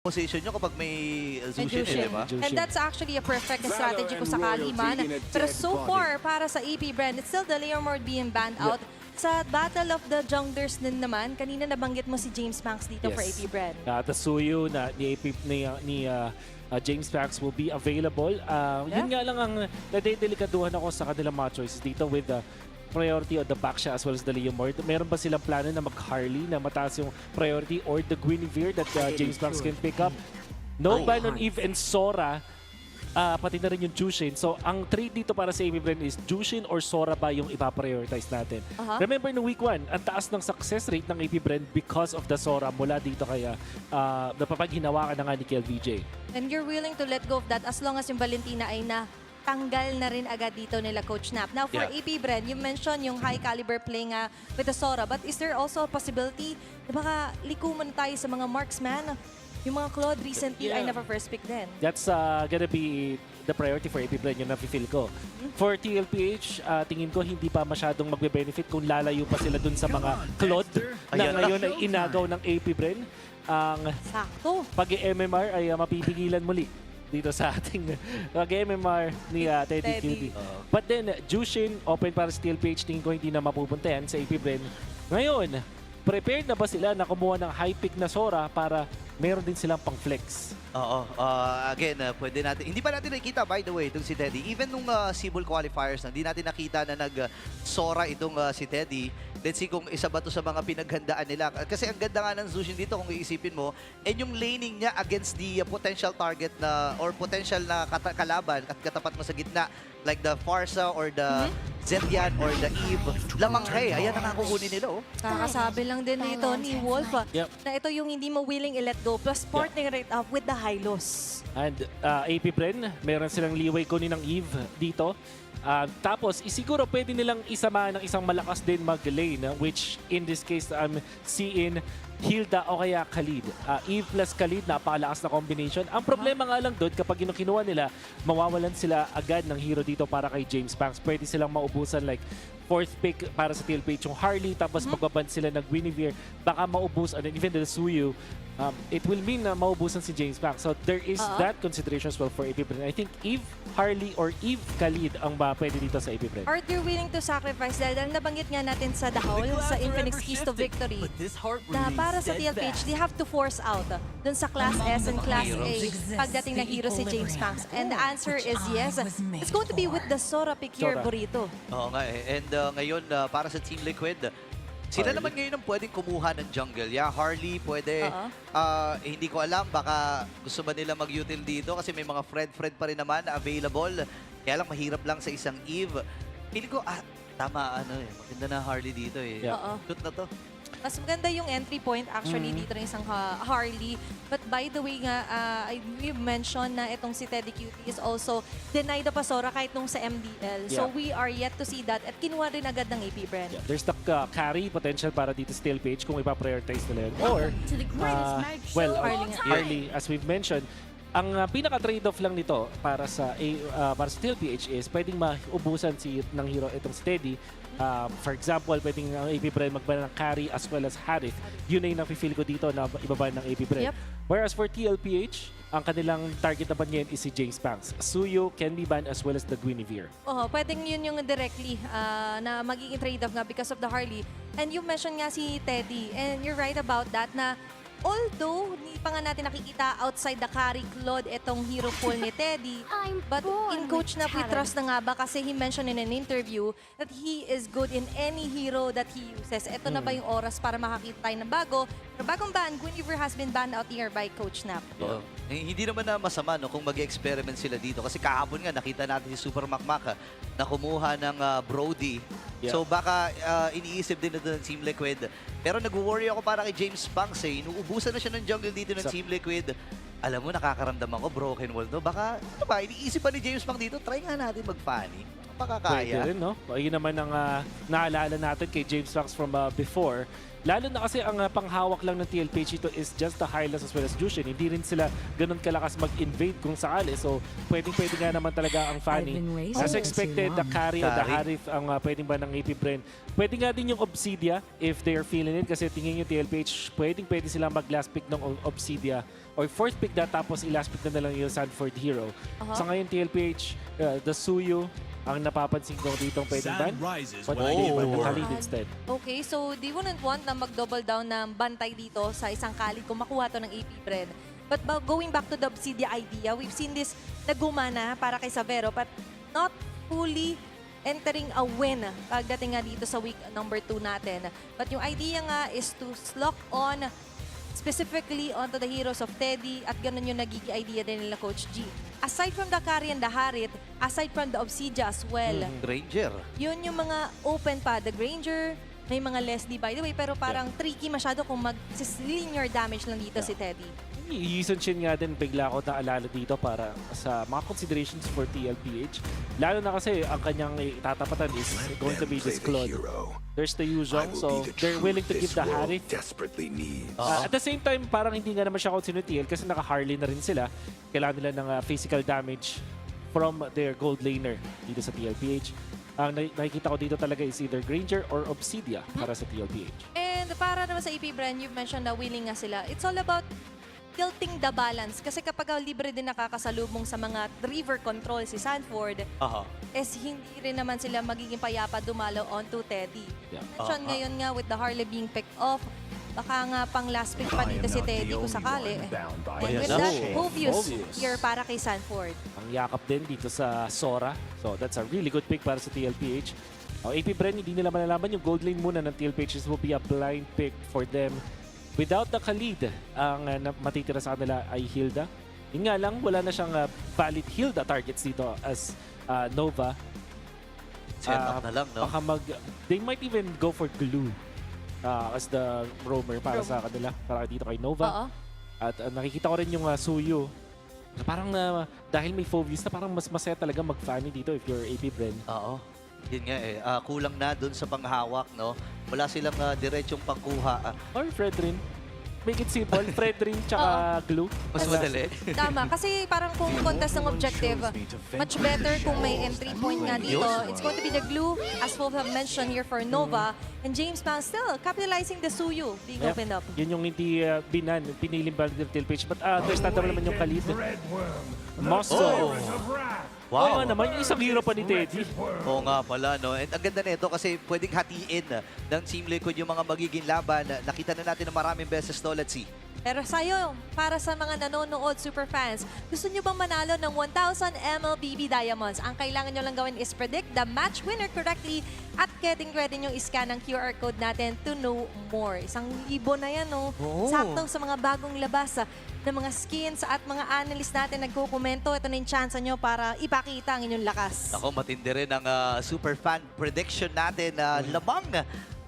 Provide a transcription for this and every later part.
position nyo kapag may Zushin, Jushin. di ba? And that's actually a perfect strategy kung sakali man. Pero so far, para sa Apbren, it's still the layer mode being banned out. Sa Battle of the Junglers din naman, kanina nabanggit mo si James Banks dito for Apbren. The Suyu na ni James Banks will be available. Yun nga lang ang nadedelikaduhan ako sa kanilang mga choices dito with the priority of the Baksha as well as the Leomord. Meron ba silang plano na mag-Harley na mataas yung priority or the Guinevere that James Banks can pick up? No ban on Eve and Sora. Pati na rin yung Jushin. So, ang trade dito para sa Apbren is Jushin or Sora ba yung ipaprioritize natin? Remember, no week 1, ang taas ng success rate ng Apbren because of the Sora mula dito kaya napapaghinawakan na nga ni KLVJ. And you're willing to let go of that as long as yung Valentina ay tanggal na rin agad dito nila Coach Nap. Now, for Apbren, you mentioned yung high caliber play nga with the Sora. But is there also a possibility na baka liko mo na tayo sa mga marksman? Yung mga Claude recently ay never first pick din. That's gonna be the priority for Apbren, yung nafe-feel ko. For Tlph, tingin ko hindi pa masyadong magbe-benefit kung lalayo pa sila dun sa mga Claude na ngayon ay inagaw ng Apbren. Ang pag-MMR ay mapipigilan muli dito sa ating pag-MMR ni Teddy QD. But then, Jushin, open para sa Tlph, tingin ko hindi na mapupunta yan sa Apbren. Ngayon, prepared na ba sila na kumuha ng high pick na Sora para meron din silang pang-flex? Oo. Again, pwede natin. Hindi pa natin nakikita, by the way, itong si Teddy. Even nung Cebu qualifiers, hindi natin nakita na nag-Sora itong si Teddy. Let's see kung isa ba to sa mga pinaghandaan nila. Kasi ang ganda nga ng Zushin dito, kung iisipin mo, and yung laning niya against the potential target na, or potential na kalaban at katapat mo sa gitna, like the Farsa or the Zetian or the Eve, lamang kay, ayan ang kukunin nila. Kakasabi lang din nito ni Wolf na ito yung hindi mo willing i-let go plus partnering right up with the high loss. And Apbren, meron silang leeway kunin ng Eve dito. Tapos, isiguro pwede nilang isama ng isang malakas din mag-lane, which in this case, I'm seeing Hilda o kaya Khalid. Eve plus Khalid, napakalakas na combination. Ang problema nga lang doon, kapag kinuha nila, mawawalan sila agad ng hero dito para kay James Banks. Pwede silang maubusan like 4th pick para sa Tlph yung Harley, tapos magbaband sila ng Guinevere. Baka maubusan, and even the Suyu, it will mean na maubusan si James Banks. So there is that consideration as well for Apbren. I think Eve, Harley, or Eve Khalid ang pwede dito sa Apbren. Are they willing to sacrifice dahil nabanggit nga natin sa Dahol, sa Infinix Keys to Victory, na para sa Tlph, they have to force out dun sa Class S and Class A pagdating na hero si James Banks. And the answer is yes. It's going to be with the Sora pick here, Burrito. Oo nga eh. And ngayon, para sa Team Liquid, sila naman ngayon ang pwedeng kumuha ng jungle. Harley pwede. Hindi ko alam, baka gusto ba nila mag-util dito kasi may mga Fred pa rin naman na available. Kaya lang mahirap lang sa isang Eve. Pili ko, tama, maganda na Harley dito eh. Shoot na to. Mas maganda yung entry point actually dito ng isang Harley. But by the way nga, you mentioned na itong si Teddy Cutie is also denied the Pasora kahit nung sa MDL. So we are yet to see that at kinuha rin agad ng Apbren. There's the carry potential para dito sa Tlph kung ipaprioritize nila yun. Or, Harley, as we've mentioned, ang pinaka-trade-off lang nito para sa Tlph is pwedeng maubusan ng hero itong steady. For example, pwedeng ang Apbren magban ng carry as well as Harith. Yun na yung nafe-feel ko dito na ibaban ng Apbren. Whereas for Tlph, ang kanilang target na ban ngayon is si James Banks. Suyu can be banned as well as the Guinevere. Pwedeng yun yung directly na magiging trade-off nga because of the Harley. And you mentioned nga si Teddy. And you're right about that na although, hindi pa nga natin nakikita outside the carry Claude itong hero pool ni Teddy. But in Coach Nap, we trust na nga ba kasi he mentioned in an interview that he is good in any hero that he uses. Ito na ba yung oras para makakita tayo ng bago? Pero bagong ban, Guinevere has been banned out here by Coach Nap. Hindi naman na masama kung mag-experiment sila dito. Kasi kahapon nga, nakita natin si Super Makmak na kumuha ng Brody. So baka iniisip din na doon ng Team Liquid. Pero nag-worry ako para kay James Banks eh. Inuubusan na siya ng jungle dito ng Team Liquid. Alam mo, nakakaramdaman ko, broken wall to. Baka, iniisip pa ni James Banks dito, try nga natin mag-funny. Baka kaya. Pwede rin, no? Yun naman ang naalala natin kay James Banks from before. Lalo na kasi ang panghawak lang ng Tlph ito is just the Hylas as well as Jushin. Hindi rin sila ganun kalakas mag-invade kung sakali. So, pwede nga naman talaga ang Fanny. As expected, the carry o the Harith ang pwedeng ba ng Apbren. Pwede nga din yung Obsidia if they're feeling it. Kasi tingin yung Tlph, pwede sila mag-last pick ng Obsidia or fourth pick na tapos i-last pick na lang yung Sanford Hero. Sa ngayon, TLPH, the Suyu, ang napapansin ko dito pwedeng ban. But they ban the Khalid instead. Okay, so they wouldn't want na mag-double down ng bantay dito sa isang Khalid kung makuha to ng Apbren. But going back to the Obsidia idea, we've seen this nagumana para kay Savero but not fully entering a win pagdating nga dito sa week number 2 natin. But yung idea nga is to lock on specifically onto the heroes of Teddy at ganun yung nagiging idea din nila Coach G. Aside from the Carry and the Harit, aside from the Obsidia as well, Granger. yun yung mga open pa. The Granger, may mga Leslie by the way, pero parang tricky masyado kung mag-linear damage lang dito si Teddy. Yison Shin nga din bigla ko naalala dito para sa mga considerations for TLPH. Lalo na kasi ang kanyang itatapatan is going to be this Claude. There's the Yuzhong, so they're willing to give the Harit. At the same time, parang hindi nga naman siya consider TL kasi naka-Harley na rin sila. Kailangan nila ng physical damage from their gold laner dito sa TLPH. Ang nakikita ko dito talaga is either Granger or Obsidia para sa TLPH. And para naman sa Apbren, you've mentioned na willing nga sila. It's all about tilting the balance. Kasi kapag libre din nakakasalubong sa mga river control si Sanford, is hindi rin naman sila magiging payapa dumalo onto Teddy. Mention ngayon nga with the Harley being picked off, baka nga pang last pick pa dito si Teddy kung sakali. And with that, obvious here para kay Sanford. Ang yakap din dito sa Sora. So that's a really good pick para sa TLPH. Apbren, hindi nila malalaman yung gold lane muna ng TLPH. This will be a blind pick for them. Without the Khalid, ang matitira sa kanila ay Hilda. Yun nga lang, wala na siyang valid Hilda targets dito as Nova. Set up na lang, no? Baka they might even go for Glue as the roamer para sa kanila, para dito kay Nova. At nakikita ko rin yung Suyu. Parang dahil may Phobius na parang mas masaya talaga mag-fanny dito if you're Apbren. Oo. Yun nga eh, kulang na dun sa panghawak, no? Wala silang diretsyong pangkuha. Or Fredrin. Make it simple, Fredrin tsaka Glue. Mas madali. Tama, kasi parang kung contest ng objective, much better kung may entry point nga dito. It's going to be the Glue, as Wolf have mentioned here for Nova. And James Pang still capitalizing the Suyu being opened up. Yun yung hindi piniling balik ng Tlph. But there's not naman yung Khalid. Mosso. Oo nga naman, yung isang hero pa ni Teddy. Oo nga pala, no? And ang ganda nito kasi pwedeng hatiin ng Team Liquid yung mga magiging laban. Nakita na natin na maraming beses to. Let's see. Pero sa'yo, para sa mga nanonood superfans, gusto nyo bang manalo ng 1,000 MLBB Diamonds? Ang kailangan nyo lang gawin is predict the match winner correctly at getting ready nyo iscan ang QR code natin to know more. 1,000 na yan, no? Sakto sa mga bagong labas ng mga skins at mga analyst natin nagkukomento. Ito na yung chance nyo para ipakita ang inyong lakas. Ako, matindi rin ang super fan prediction natin. Lamang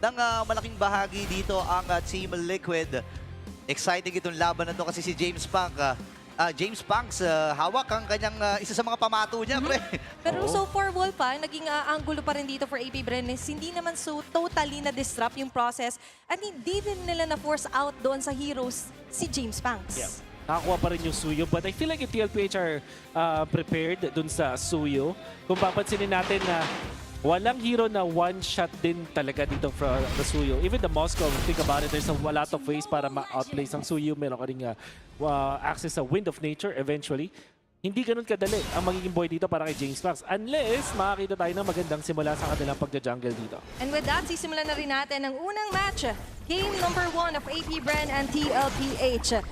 ng malaking bahagi dito ang Team Liquid. Exciting itong laban na to kasi si James Pang. James Pang's hawak ang kanyang isa sa mga pamato niya, pre. Pero so far, Wolf, naging angulo pa rin dito for Apbren is hindi naman so totally na-disrupt yung process at hindi din nila na-force out doon sa heroes si James Pangs. Yeah. Nakakuha pa rin yung Suyo. But I feel like if TLPH are prepared dun sa Suyo, kung papansinin natin na walang hero na one-shot din talaga dito from the Suyo. Even the Moscow, think about it, there's a lot of ways para ma-outplace ang Suyo. Meron ka rin access sa Wind of Nature eventually. Hindi ganun kadali ang magiging boy dito para kay James Fox unless makakita tayo ng magandang simula sa kanilang pagja-jungle dito. And with that, sisimulan na rin natin ang unang match. Game number 1 of Apbren and TLPH.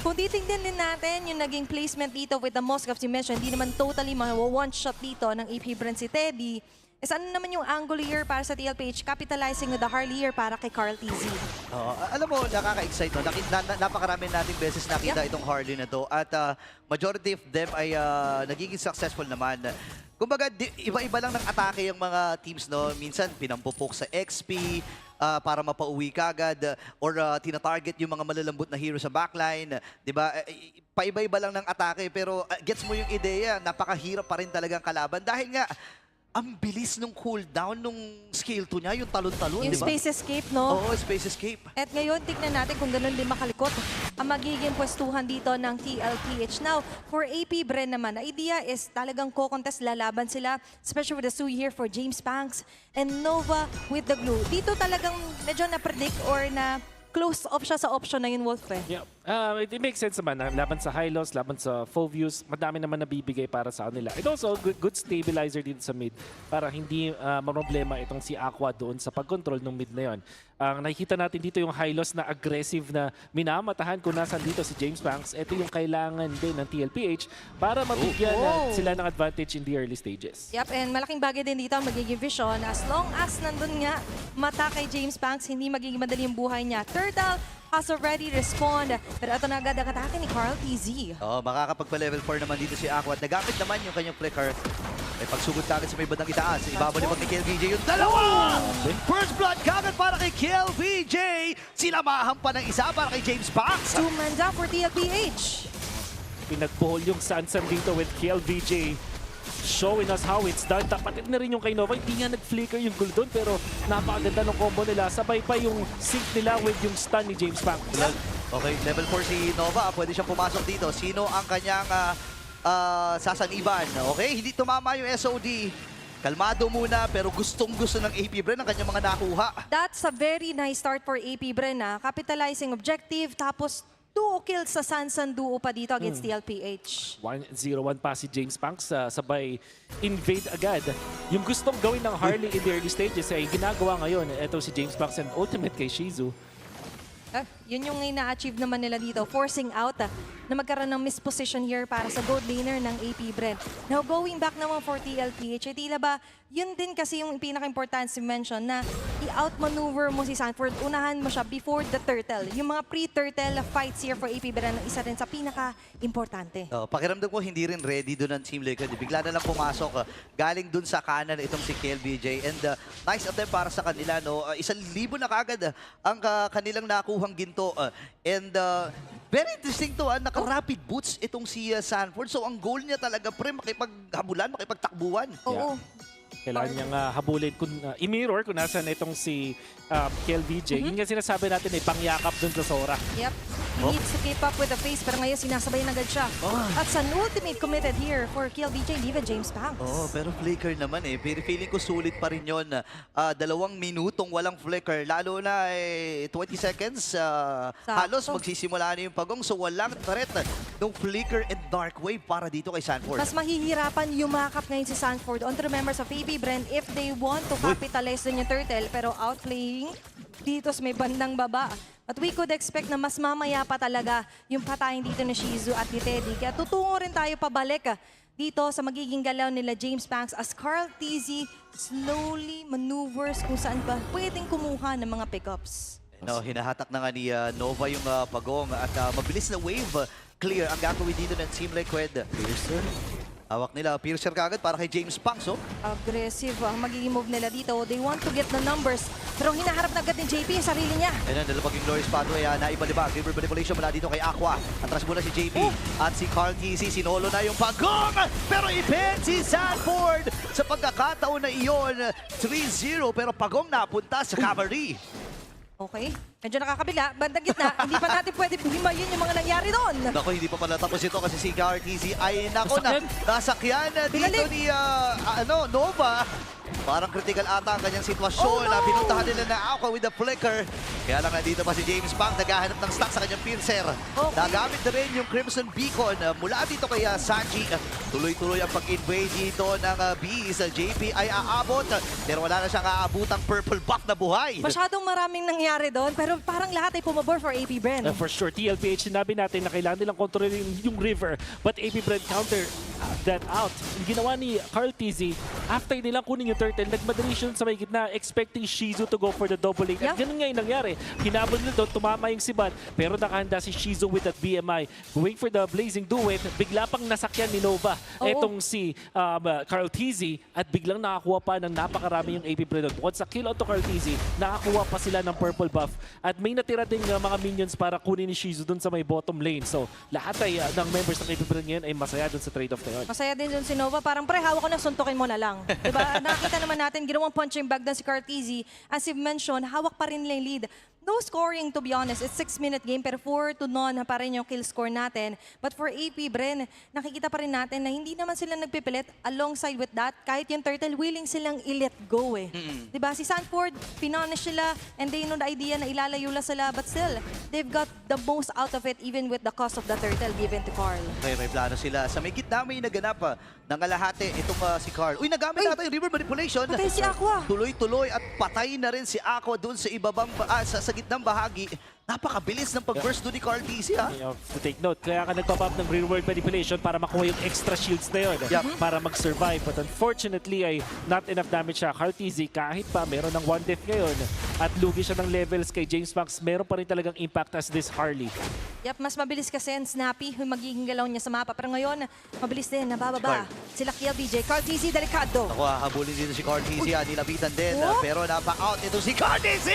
Kung titignan din natin yung naging placement dito with the Moscow, as you mentioned, hindi naman totally one-shot dito ng Apbren si Teddy. Is ano naman yung angle here para sa TLPH, capitalizing with the Harley here para kay Carl TZ. Alam mo, nakaka-excite, no? Napakarami nating beses nakita itong Harley na to. At majority of them ay nagiging successful naman. Kumbaga, iba-iba lang ng atake yung mga teams, no? Minsan, pinampupok sa XP para mapauwi kagad or tina-target yung mga malalambot na hero sa backline. Diba? Paiba-iba lang ng atake pero gets mo yung ideya, napakahirap pa rin talagang kalaban. Dahil nga, ang bilis nung cooldown nung skill 2 niya, yung talon-talon, Yung di ba? space escape, no? Oo, space escape. At ngayon, tignan natin kung ganun din makalikot ang magiging pwestuhan dito ng TLPH. Now, for Apbren naman, the idea is talagang co-contest, lalaban sila, especially with the Sui here for James Pangs and Nova with the Glue. Dito talagang medyo na-predict or na close off siya sa option na yun, Wolf. Yeah. It makes sense naman. Laban sa high loss, laban sa full views, madami naman nabibigay para sa kanila. And also, good stabilizer dito sa mid para hindi maroblema itong si Aqua doon sa pag-control ng mid na yon. Ang nakikita natin dito yung high loss na aggressive na minamatahan kung nasan dito si James Banks. Ito yung kailangan din ng Tlph para mabigyan sila ng advantage in the early stages. Yep, and malaking bagay din dito ang magiging vision. As long as nandun nga mata kay James Banks, hindi magiging madali yung buhay niya. Turtle has already respond. Pero ito na agad ang atake ni Tlph. Makakapagpa-level 4 naman dito si Aqua. Nagamit naman yung kanyang flicker. May pagsugod kagad sa may bandang itaas. Ibabalik ni KLVJ yung dalawa! First blood kagad para kay KLVJ. Sinamahan pa ng isa para kay James Banks. 2 man down for Tlph. Pinagpuhol yung Sansan dito with KLVJ. Showing us how it's done. Tapatid na rin yung kay Nova. Hindi nga nag-flicker yung goal doon pero napakaganda ng combo nila. Sabay pa yung sync nila with yung stun ni James Banks. Okay, level 4 si Nova. Pwede siyang pumasok dito. Sino ang kanyang sasaniban? Okay, hindi tumama yung SOD. Kalmado muna pero gustong-gusto ng Apbren ang kanyang mga nakuha. That's a very nice start for Apbren. Capitalizing objective tapos duo kills sa Sansan duo pa dito against Tlph. 1-0-1 pa si James Banks. Sabay invade agad. Yung gustong gawin ng Harley in the early stages ay ginagawa ngayon. Ito si James Banks and ultimate kay Shizu. Yun yung ina-achieve naman nila dito, forcing out na magkaroon ng misposition here para sa gold laner ng Apbren. Now, going back naman for Tlph, tila ba, yun din kasi yung pinaka-importante si mention na i-outmaneuver mo si Sanford, unahan mo siya before the turtle. Yung mga pre-turtle fights here for Apbren, isa rin sa pinaka-importante. Pakiramdam ko hindi rin ready doon ang Team Liquid. Bigla na lang pumasok. Galing doon sa kanan itong si KLVJ. And nice attempt para sa kanila. 1,000 na kagad ang kanilang nakuhang ginto. And very interesting to, naka-rapid boots itong si Sanford. So ang goal niya talaga, pre, makipaghabulan, makipagtakbuhan. Oo. Kailangan niyang habulin, i-mirror kung nasan itong si KLVJ. Yun nga sinasabi natin pangyakap dun sa Sora. Yep. He needs to keep up with the pace pero ngayon sinasabay na agad siya. At an ultimate committed here for KLVJ and even James Banks. Pero flicker naman Pero feeling ko sulit pa rin yun. 2 minutong walang flicker. Lalo na 20 seconds. Halos magsisimula na yung pagong. So walang threat ng flicker and dark wave para dito kay Sanford. Mas mahihirapan yumakap ngayon si Sanford on to the members of Apbren if they want to capitalize dun yung turtle. Pero outplaying dito sa may bandang baba. At we could expect na mas mamaya pa talaga yung patayin dito ni Shizu at ni Teddy. Kaya tutungo rin tayo pabalik dito sa magiging galaw nila James Banks as Tlph slowly maneuvers kung saan ba pwedeng kumuha ng mga pickups. Hinahatak na nga ni Nova yung pagong at mabilis na wave clear ang gagawin dito ng Team Liquid. Piercer. Hawak nila, Piercer kagad para kay James Banks. Aggressive ang magiging move nila dito. They want to get the numbers. Pero hinaharap na agad ni JP yung sarili niya. Ayan, dalawang glorious pathway naibalibag. River manipulation mula dito kay Aqua. Atras muna si JP. At si Tlph, sinolo na yung pagong. Pero ipin si Sanford sa pagkakataon na iyon. 3-0 pero pagong napunta sa cavalry. Okay. Medyo nakakabila. Bandang gitna. Hindi pa natin pwede himayin yung mga nangyari doon. Nako, hindi pa pala tapos ito kasi si Tlph ay nasakyan dito ni Nova. Parang critical ata ang kanyang sitwasyon na pinuntahan nila na Aqua with the flicker. Kaya lang nandito pa si James Banks naghahanap ng stock sa kanyang Piercer. Nagamit na rin yung Crimson Beacon mula dito kay Sanji. Tuloy-tuloy ang pag-invade dito ng Bees. JP ay aabot pero wala na siyang aabutang purple buff na buhay. Masyadong maraming nangyari doon pero parang lahat ay pumabor for Apbren. For sure, Tlph, sinabi natin na kailangan nilang kontrolin yung river. But Apbren counter that out. Ginawa ni Tlph, after nilang kunin yung turtle, nagmadali siya sa may gitna, expecting Shizu to go for the double lane. At ganun nga yung nangyari. Hinabol nila doon, tumama yung sibat, pero nakahanda si Shizu with that BMI. Going for the blazing duet, bigla pang nasakyan ni Nova. Etong si Tlph, at biglang nakakuha pa ng napakarami yung Apbren. Bukod sa kill out to Tlph, nakakuha pa sila ng purple buff. At may natira ding mga minions para kunin ni Shizu doon sa may bottom lane. So, lahat ay ng members ng Apbren ngayon ay masaya doon sa trade-off na yun. Masaya din doon si Nova. Parang pre, hawak ko na, suntukin mo na lang. Diba? Nakita naman natin, ginawang punching bag doon si Tlph. As you've mentioned, hawak pa rin nila yung lead. no scoring, to be honest. It's 6-minute game, pero 4-0 pa rin yung kill score natin. But for Apbren, nakikita pa rin natin na hindi naman sila nagpipilit. Alongside with that, kahit yung turtle, willing silang i-let go eh. Diba? Si Sanford, pinonish sila, and they know the idea na ilalayo lang sila. But still, they've got the most out of it, even with the cost of the turtle given to Carl. Okay, may plano sila. Sa may gitna may naganap ng kalahati itong si Carl. Uy, nagamit natin yung river manipulation. Patay si Aqua. Tuloy-tuloy at patay na rin si Aqua doon sa ibabang sa gitnang bahagi. Napakabilis ng pag-burst doon ni Carl DC, ha? To take note, kaya ka nagpa-pop ng real world manipulation para makuha yung extra shields na yun para mag-survive. But unfortunately ay not enough damage siya. Carl TZ kahit pa meron ng 1 death ngayon at lugi siya ng levels kay James Max, meron pa rin talagang impact as this Harley. Yep, mas mabilis kasi and snappy yung magiging galaw niya sa mapa. Pero ngayon, mabilis din, nabababa. Sila KLBJ, Carl TZ, delikado. Ako, habulin dito si Carl TZ, nilapitan din. What? Pero napa-out ito si Carl TZ!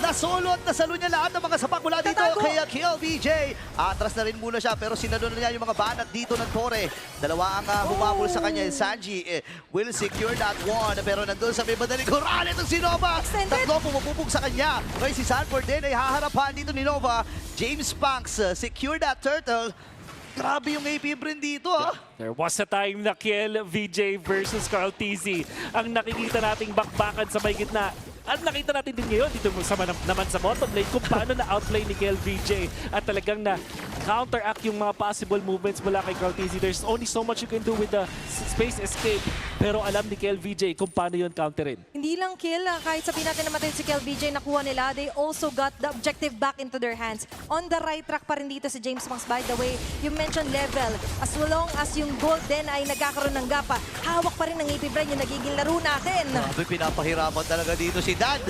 Nasolo at nasalo niya lahat ng mga sapak mula dito kay KLBJ. Atras na rin muna siya pero sinalo na niya yung mga banat dito ng Torre. Dalawa ang humabol sa kanya. Sanji will secure that one. Pero nandun sa may madaling kural itong si Nova. Tatlo pumupupog sa kanya. Ngayon si Sanford din ay haharapan dito ni Nova. James Punks secure that turtle. Grabe yung Apbren dito, ha? There was a time na KLBJ versus Carl TZ ang nakikita nating bakbakan sa may gitna. At nakita natin din ngayon dito naman sa bottom lane kung paano na-outplay ni KLBJ at talagang na counteract yung mga possible movements mula kay Carl TZ. There's only so much you can do with the space escape. Pero alam ni KLBJ kung paano yun counterin. Hindi lang kill, kahit sabihin natin namatay si KLBJ, nakuha nila, they also got the objective back into their hands. On the right track pa rin dito si James Max, by the way. You mentioned level. As long as yung gold din ay nagkakaroon ng gapa, hawak pa rin ng Apbren yung nagiging laro natin. Grabe, pinapahirapan talaga dito si Dad.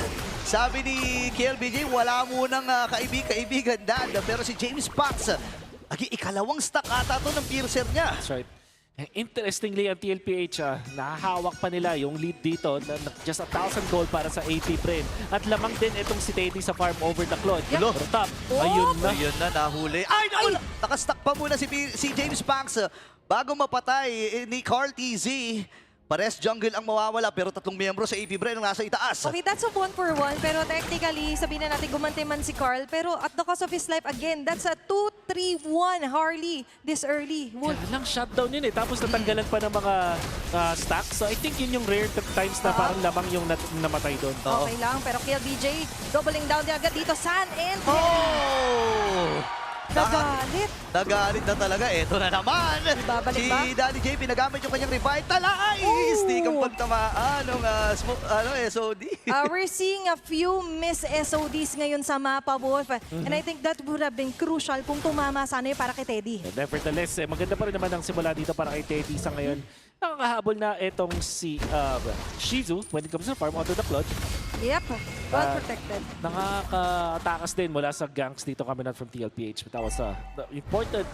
Sabi ni KLBJ, wala munang kaibigan Dad. Pero si James Potts, ikalawang stack ata to ng piercer niya. That's right. Interestingly, ang TLPH, nahahawak pa nila yung lead dito. Just 1,000 gold para sa Apbren. At lamang din itong si Teddy sa farm over the cloud. Yep. Pero top, ayun na. Ayun na, nahuli. Ay, naku! Nakastack pa muna si James Banks bago mapatay ni Carl TZ. Pares jungle ang mawawala pero 3 miyembro sa Apbren ang nasa itaas. Okay, that's a 1-for-1. Pero technically, sabihin na natin gumante man si Carl. Pero at the cost of his life, again, that's a 2-3-1 Harley this early. Kaya lang shutdown yun eh. Tapos natanggalan pa ng mga stacks. So I think yun yung rare times na parang lamang yung namatay doon. Okay lang, pero KLBJ, doubling down din agad dito. San and Oh! nagalit. Nagalit na talaga. Eto na naman. Babalik Si ba? Daddy J, pinagamit yung kanyang revive. Talay! Stick ang pagtamaan ng SOD. We're seeing a few miss SODs ngayon sa mapa, Wolf. And I think that would have been crucial kung tumama sana yun para kay Teddy. Nevertheless, maganda pa rin naman ang simula dito para kay Teddy sa ngayon. Nakakahabol na itong si Shizu when it comes to farm onto the cloud. Yep, well protected. Nakakatakas din mula sa ganks dito coming out from TLPH. But that was the important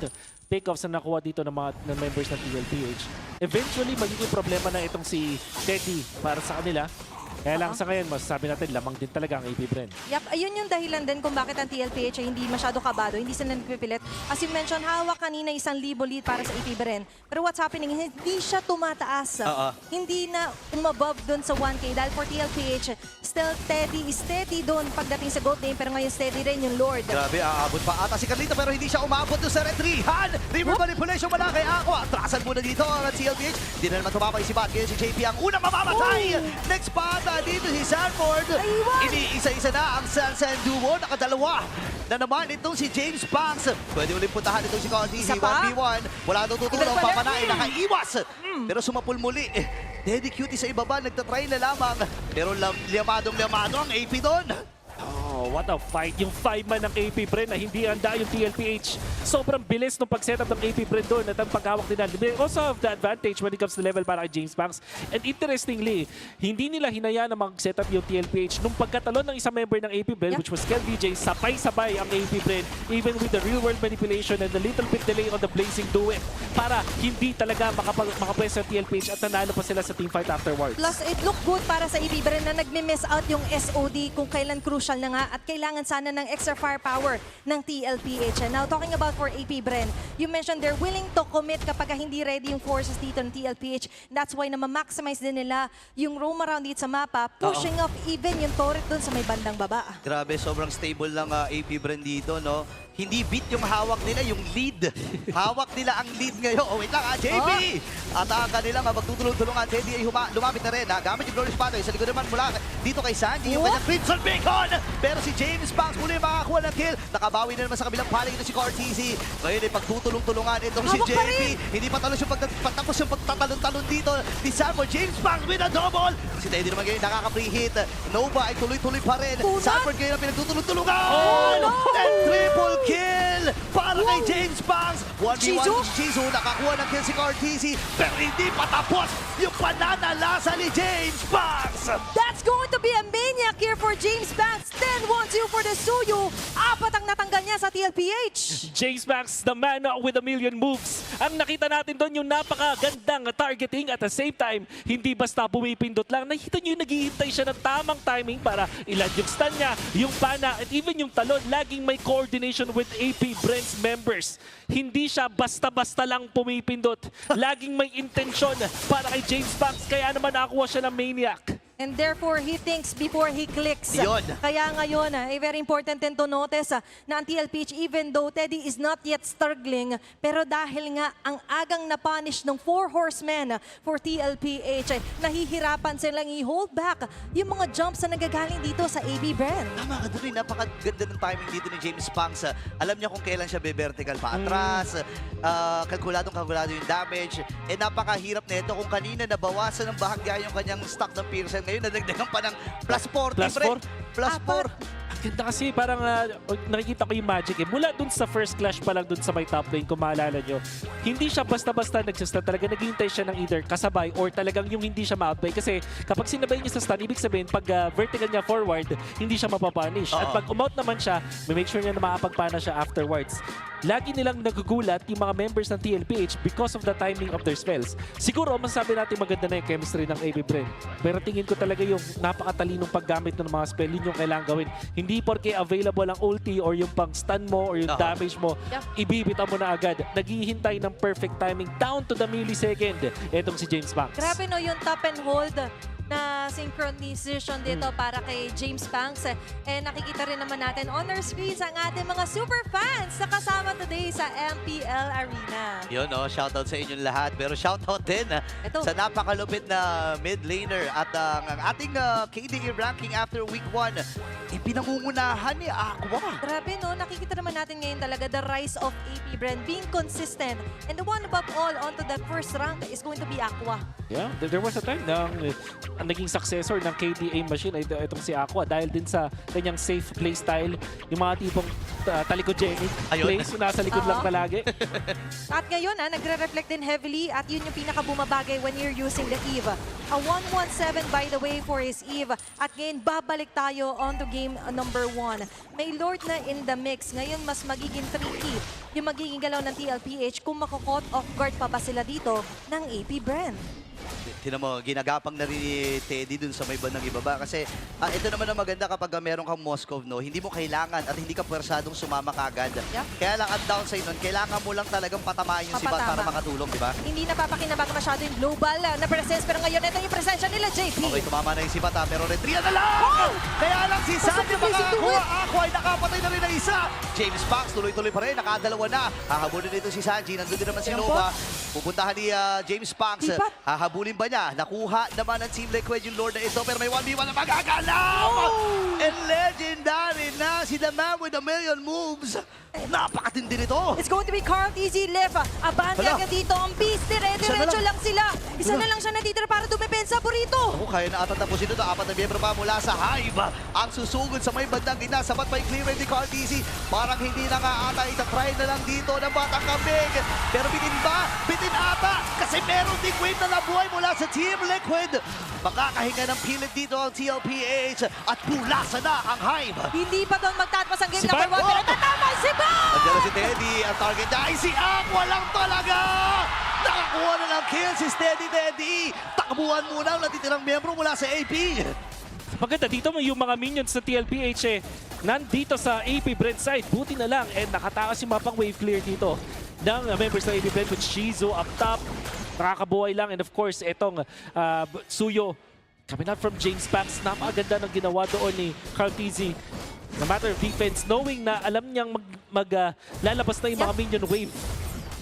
pickoffs na nakuha dito ng mga members ng TLPH. Eventually, magiging problema na itong si Teddy para sa kanila. Kaya lang sa ngayon, masasabi natin, lamang din talaga ang Apbren. Yep, ayun yung dahilan din kung bakit ang TLPH ay hindi masyado kabado, hindi sila nagpipilit. As you mentioned, hawak kanina 1,000 lead para sa Apbren. Pero what's happening, hindi siya tumataas. Hindi na umabove doon sa 1K. Dahil for TLPH, still Teddy is steady doon pagdating sa gold game. Pero ngayon steady rin yung Lord. Grabe, aabot pa ata si Carlito pero hindi siya umabot doon sa retrihan. River manipulation wala kay Aqua. Trasan muna dito ang TLPH. Hindi na naman tumapay si Bat. Kaya si JP ang unang mamamatay. Next pa dito si Sanford. Iniisa-isa na ang Sansan Duo. Nakadalawa na naman itong si James Banks. Pwede ulit puntahan itong si Conti. 1v1. Wala nang tutulong. Papanain. Nakaiwas. Pero sumapul muli. Daddy Cutie sa ibaba. Nagtatry na lamang. Pero liamadong-liamado ang AP doon. Oh, what a fight. Yung 5-man ng Apbren na hindi handa yung TLPH. Sobrang bilis ng pag-setup ng Apbren doon at ang paghawak nila. They also have the advantage when it comes to level para kay James Banks. And interestingly, hindi nila hinayaan na mag-setup yung TLPH. Nung pagkatalon ng isang member ng Apbren, which was KLBJ, sabay-sabay ang Apbren, even with the real-world manipulation and the little bit delay on the blazing duet, para hindi talaga makapress ang TLPH at nanalo pa sila sa teamfight afterwards. Plus, it looked good para sa Apbren na nagme-miss out yung SOD kung kailan crucial na nga. at kailangan sana ng extra firepower ng TLPH. And now, talking about for Apbren, you mentioned they're willing to commit kapag hindi ready yung forces dito ng TLPH. That's why na ma-maximize din nila yung roam around dito sa mapa, pushing off even yung turret dun sa may bandang baba. Grabe, sobrang stable ng Apbren dito, no? Hindi beat yung hawak nila, yung lead. Hawak nila ang lead ngayon. Oh, wait lang, JP! At ang kanila magtutulong-tulungan. Teddy ay lumapit na rin. Gamit yung Glorious Pathway. Sa likod naman mula dito kay Sandy, yung kanyang Crimson Bacon! Pero si James Banks muli makakuha ng kill. Nakabawi na naman sa kabilang paling ito si Cortese. Ngayon ay pagtutulong-tulungan itong si JP. Hindi patapos yung pagtatalon-talon dito ni Sanford. James Banks with a double. Si Teddy naman ngayon nakaka-pre-hit. Nova ay tuloy-tuloy pa rin. Sanford ngayon ang pinagtutulong-tulungan! And triple kill para kay James Banks. 1v1 si Chizu. Nakakuha ng kill si Cortese. Pero hindi pa tapos yung pananalasa ni James Banks. That's going to be a maniac here for James Banks. 10-1-2 for the Suyu. 4 ang natanggal niya sa TLPH. James Banks, the man with a million moves. Ang nakita natin doon yung napakagandang targeting at the same time, hindi basta pumipindot lang. Nakita nyo yung naghihintay siya ng tamang timing para ilan yung stun niya, yung pana, at even yung talon. Laging may coordination with Apbren's members. Hindi siya basta-basta lang pumipindot. Laging may intensyon para kay James Banks. Kaya naman nakakuha siya ng maniac. And therefore, he thinks before he clicks. Yun. Kaya ngayon, very important din to notice na ang TLPH, even though Teddy is not yet struggling, pero dahil nga ang agang na-punish ng 4 horsemen for TLPH, nahihirapan silang i-hold back yung mga jumps na nagagaling dito sa Apbren. Tama ka doon, napakaganda ng timing dito ni James Banks. Alam niya kung kailan siya be-vertical pa atras, kalkuladong-kalkulado yung damage. Napakahirap na ito kung kanina nabawasan ng bahagya yung kanyang stock ng Pearson. Ngayon, nadagdagan pa ng plus 40. Plus 4? Plus 4. Ganda kasi parang nakikita ko yung magic mula dun sa first clash pa lang dun sa may top lane, kung maalala nyo. Hindi siya basta-basta nagsistun. Talaga naghihintay siya ng either kasabay or talagang yung hindi siya ma-outplay. Kasi kapag sinabay niya sa stun, ibig sabihin pag vertical niya forward, hindi siya mapapunish. At pag umout naman siya, may make sure niya na makapagpana siya afterwards. Lagi nilang nagugulat yung mga members ng TLPH because of the timing of their spells. Siguro, masasabi natin maganda na yung chemistry ng Apbren. Pero tingin ko talaga yung napakatalinong paggamit ng mga spell, yun yung kailangan gawin. Hindi porke available ang ulti or yung pang stun mo or yung damage mo, ibibita mo na agad. Naghihintay ng perfect timing down to the millisecond. Etong si James Banks. Grabe no, yung top and hold na synchronization dito para kay James Banks. Nakikita rin naman natin on our screens ang ating mga super fans na kasama today sa MPL Arena. Yun, shoutout sa inyong lahat. Pero shoutout din sa napakalupit na mid laner at ang ating KDA ranking after week 1. Pinangungunahan ni Aqua. Grabe no, nakikita naman natin ngayon talaga the rise of Apbren being consistent. And the one above all onto the first rank is going to be Aqua. Yeah, there was a time na ang naging successor ng KDA machine ay itong si Aqua dahil din sa kanyang safe playstyle, yung mga tipong talikogenic plays na nasa likod lang palagi. At ngayon, nagre-reflect din heavily at yun yung pinakabumabagay when you're using the Eve. A 117 by the way for his Eve. At ngayon, babalik tayo on to game number 1. May Lord na in the mix. Ngayon, mas magiging tricky yung magiging galaw ng TLPH kung makukot off guard pa ba sila dito ng Apbren. Tinan mo, ginagapang na rin ni Teddy dun sa may bandang ibaba. Kasi ito naman ang maganda kapag meron kang Moskov, no? Hindi mo kailangan at hindi ka pwersadong sumama kagad. Kaya lang ang downside nun, kailangan mo lang talagang patamaan yung sibat para makatulong, di ba? Hindi napapakinabang masyado yung global na presence. Pero ngayon, ito yung presensya nila, JP. Okay, tumama na yung sibat, pero retria na lang! Kaya lang si Sandy makakuha. Ako ay nakapatay na rin na isa. James Banks, tuloy-tuloy pa rin. Nakadalawa na. Hahabulin dito si Sanji. Nandun din naman si Nova. Pupuntahan ni James Banks. Hahabulin ba niya? Nakuha naman ng Team Liquid yung Lord na ito, pero may 1v1 na magagalaw! And legendary na si the man with a million moves. Napakatindi nito. It's going to be Cortese left. Abanya agad dito ang beast. Dire-diretso lang sila. Isa na lang siya natitira para dumepensa burrito. Kaya na atatapusin ito. 4 na miyembro pa mula sa Hive. Ang susugod sa may bandang gina. Sabat pa yung clear ni Cortese. Parang hindi na nga ata. Ita-try na lang dito ng Batang Kambing. Pero bitin ba? Bitin ata. Kasi meron ding wave na nabuhay mula sa Team Liquid. Makakahinga ng pilit dito ang TLPH. At pulasa na ang Hive. Hindi pa doon magtatapos ang game Si number 1. Bart. Pero tatama si Bart! Nandiyan na si Teddy. Ang target niya ay si Aqua lang talaga. Nakakuha na ng kill si Steady Teddy. Takbuhan muna ang natitirang miyembro mula sa AP. Maganda dito yung mga minions sa TLPH nandito sa Apbren side. Buti na lang and nakatakas yung mapang wave clear dito ng members ng Apbren with Shizu up top. Nakakabuhay lang and of course itong Suyo coming out from James Banks. Napakaganda ng ginawa doon ni Carl Tizzy. No matter of defense, knowing na alam niyang lalabas na yung mga minion wave.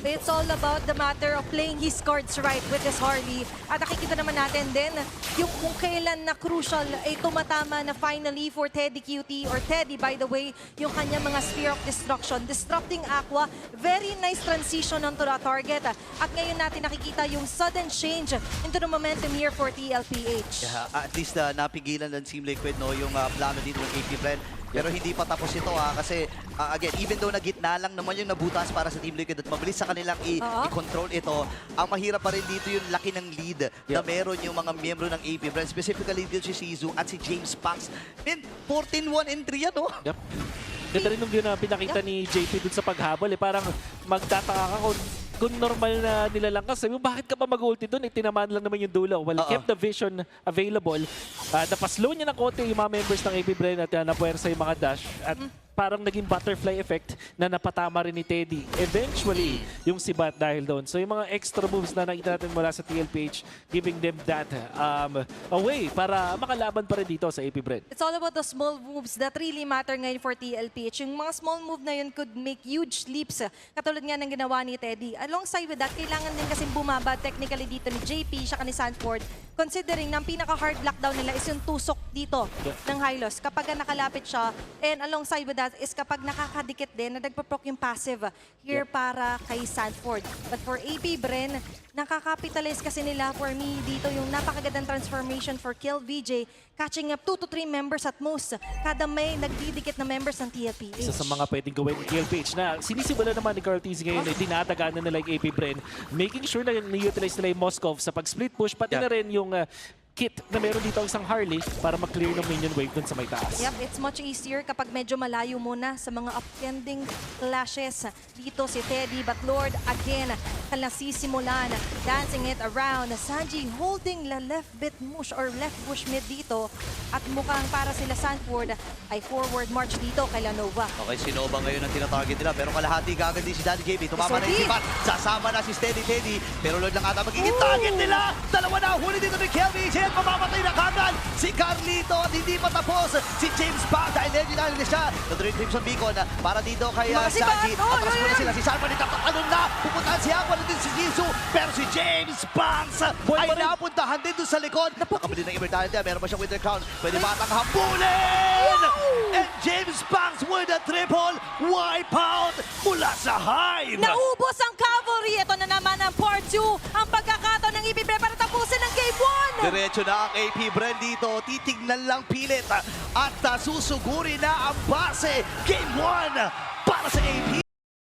It's all about the matter of playing his cards right with this Harley. At nakikita naman natin din yung kung kailan na crucial ay tumatama na finally for Teddy QT or Teddy by the way, yung kanyang mga Sphere of Destruction. Disrupting Aqua, very nice transition onto the target. At ngayon natin nakikita yung sudden change into the momentum here for TLPH. Yeah, at least napigilan ng Team Liquid no, yung plano dito ng Apbren. Pero hindi pa tapos ito kasi again, even though nagitna lang naman yung nabutas para sa Team Liquid at mabilis sa kanilang i-control ito, ang mahirap pa rin dito yung laki ng lead na meron yung mga miyembro ng Apbren, specifically dito si Shizu at si James Banks. And 14-1-3 yan, no? Yep. Ganda rin nung yun na pinakita ni JP dun sa paghabol. Parang magtataka ka kung normal na nilalangkas. Sabi mo, bakit ka pa mag-ulti doon? Tinamaan lang naman yung dulo. Well, kept the vision available. Napaslow niya ng konti yung mga members ng Apbren at napuwersa yung mga dash. At parang naging butterfly effect na napatama rin ni Teddy. Eventually, yung sibat dahil doon. So yung mga extra moves na nakita natin mula sa TLPH, giving them that away para makalaban pa rin dito sa Apbren. It's all about the small moves that really matter ngayon for TLPH. Yung mga small move na yun could make huge leaps. Katulad nga ng ginawa ni Teddy. Alongside with that, kailangan din kasing bumaba technically dito ni JP, siya ni Sanford. Considering na ang pinaka-hard lockdown nila is yung tusok dito ng Hylos. Kapag nakalapit siya, and alongside with that is kapag nakakadikit din na nagpaproc yung passive here para kay Sanford. But for Apbren, nakakapitalize kasi nila for me dito yung napakagandang transformation for Kill VJ, catching up 2 to 3 members at most kada may nagdidikit na members ng TLPH. Isa sa mga pwedeng gawin ng TLPH na sinisimulan naman ni Carl Tizzy ngayon ay dinadaganan nila yung Apbren, making sure na ni-utilize nila yung Moskov sa pag-split push, pati na rin yung kit na meron dito ang isang Harley para mag-clear ng minion wave dun sa may taas. Yep, it's much easier kapag medyo malayo muna sa mga upending clashes. Dito si Teddy, but Lord, again, nasisimulan, dancing it around. Sanji holding the left bit mush or left push mid dito. At mukhang para sila Sanford ay forward march dito kay Lanova. Okay, si Nova ngayon ang tinatarget nila. Pero kalahati kagad din si Daddy JP. Tumama na yung sipat. Sasama na si Steady Teddy. Pero Lord lang ata magiging target nila. Dalawa na huli dito ni Kelvin. Mamamatay na kagad si Carlito at hindi pa tapos si James Banks dahil legendary na siya. Nadrin Crimson Beacon para dito kay Sanji. Atras muna sila si Salman. Nagtatatalon na. Pupuntahan si Aqua na din si Jisoo. Pero si James Banks ay napuntahan din doon sa likod. Nakabili ng Immortality. Meron pa siyang Winter Crown. Pwede batang habulin! And James Banks with a triple wipeout mula sa Hive. Naubos ang cavalry. Ito na naman ang part 2. Ang pagkakataon ng Apbren para tapusin ang game 1. Diretso na ang Apbren dito. Titignan lang pilit at susuguri na ang base. Game 1 para sa AP.